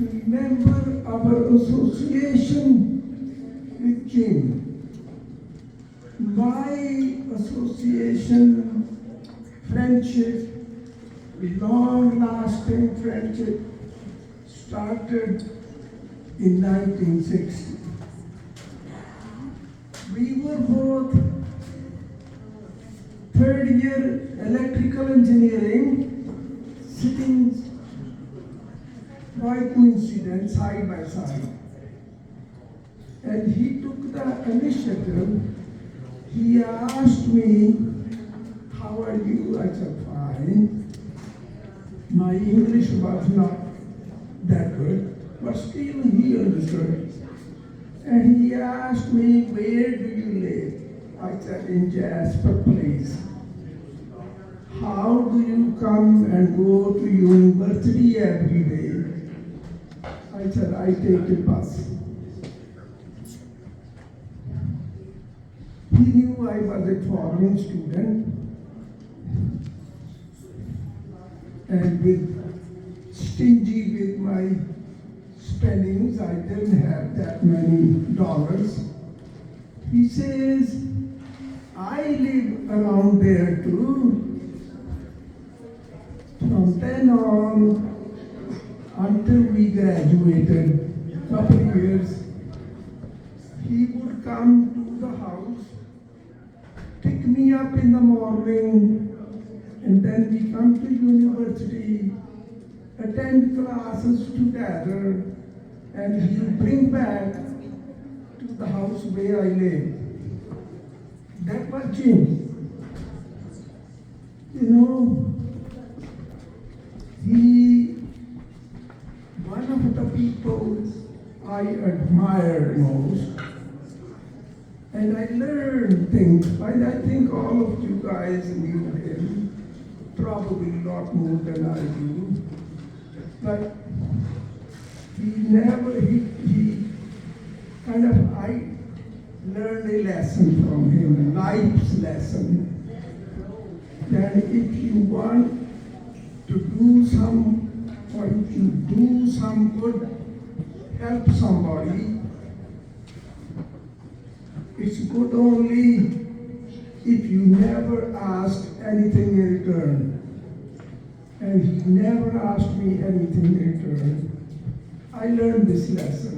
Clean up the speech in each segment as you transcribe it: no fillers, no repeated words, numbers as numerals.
to remember our association with Jim. My association, friendship, long-lasting friendship started in 1960. We were both third year electrical engineering, sitting by coincidence side by side. And he took the initiative. He asked me, "How are you?" I said, "Fine." My English was not that good, but still he understood. And he asked me, "Where do you live?" I said, "In Jasper Place." "How do you come and go to university every day?" I said, "I take a bus." He knew I was a foreign student, and stingy with my spendings, I didn't have that many dollars. He says, "I live around there too." From then on, until we graduated, couple of years, he would come to the house, pick me up in the morning, and then we come to university, attend classes together, and he would bring back to the house where I live. That was Jim. You know, one of the people I admire most, and I learned things. I think all of you guys knew him, probably a lot more than I do. But I learned a lesson from him, life's lesson. That if you want to do some good, help somebody, it's good only if you never ask anything in return. And he never asked me anything in return. I learned this lesson.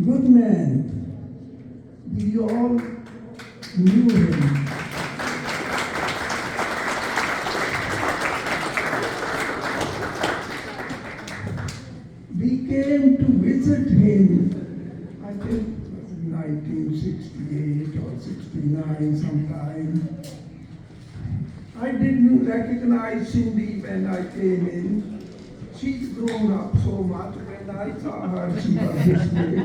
Good man. We all knew him. We came to visit him, I think it was 1968 or 69 sometime. I didn't recognize Cindy when I came in. She's grown up so much. When I saw her, she was this big.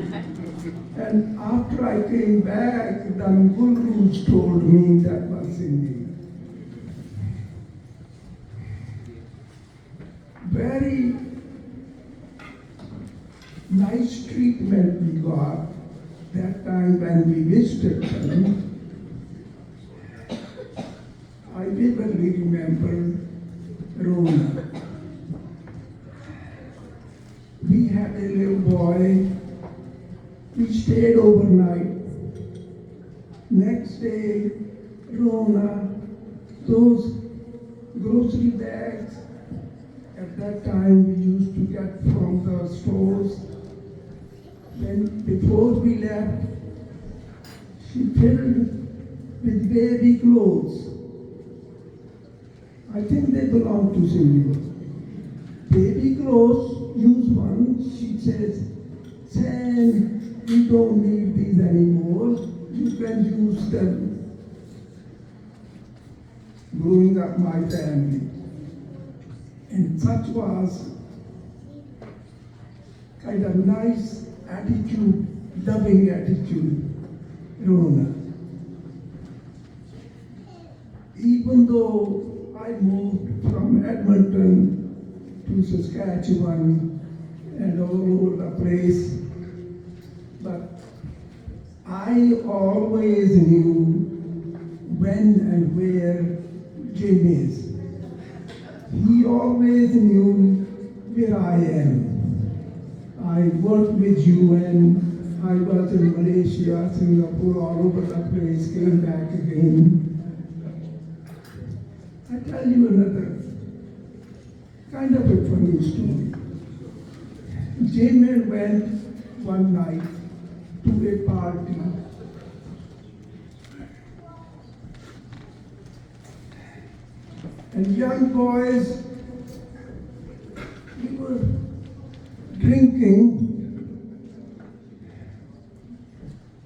And after I came back, the gurus told me that was Cindy. Very nice treatment we got that time when we visited them. I vividly remember Rona. We had a little boy. We stayed overnight. Next day, Rona, those grocery bags, at that time we used to get from the stores. Then before we left, she filled with baby clothes. I think they belong to Cindy. Baby clothes, use one. She says, "Sam, you don't need these anymore. You can use them." Growing up my family. And such was kind of nice attitude, loving attitude, Rona. Even though I moved from Edmonton to Saskatchewan and all over the place, but I always knew when and where Jim is. He always knew where I am. I worked with UN. I was in Malaysia, Singapore, all over the place, came back again. I tell you another kind of a funny story. Jamie went one night to a party. And young boys, we were drinking,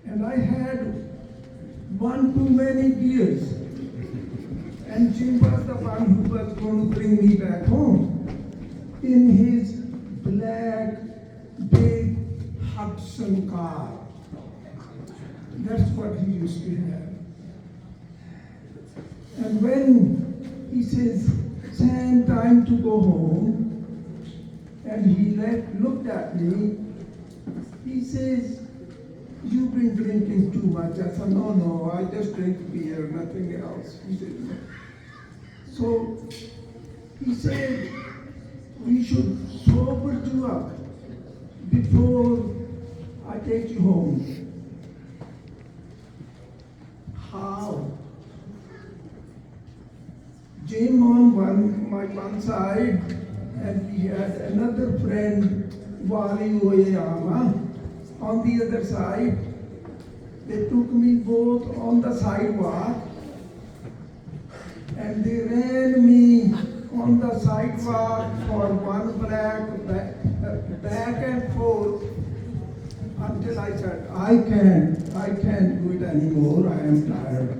and I had one too many beers. And Jim was the one who was going to bring me back home in his black, big Hudson car. That's what he used to have. And when he says, Sam, time to go home, and he looked at me, he says, you've been drinking too much. I said, no, I just drink beer, nothing else. He said, no. So he said, we should sober you up before I take you home. How? Jim on my one side, and we had another friend, Wali Oyama, on the other side. They took me both on the sidewalk, and they ran me on the sidewalk for one back and forth until I said, I can't do it anymore, I am tired.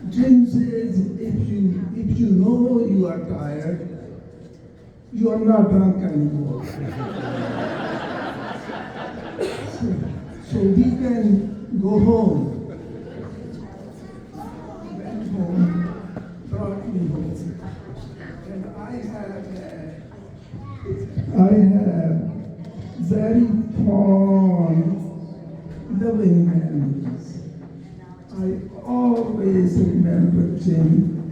Jim says, if you know you are tired, you are not drunk anymore. So we can go home. Went home, brought me home. And I have very fond, loving memories. I always remember Jim,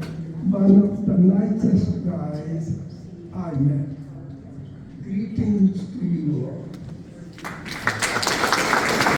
one of the nicest guys I met. Greetings to you all.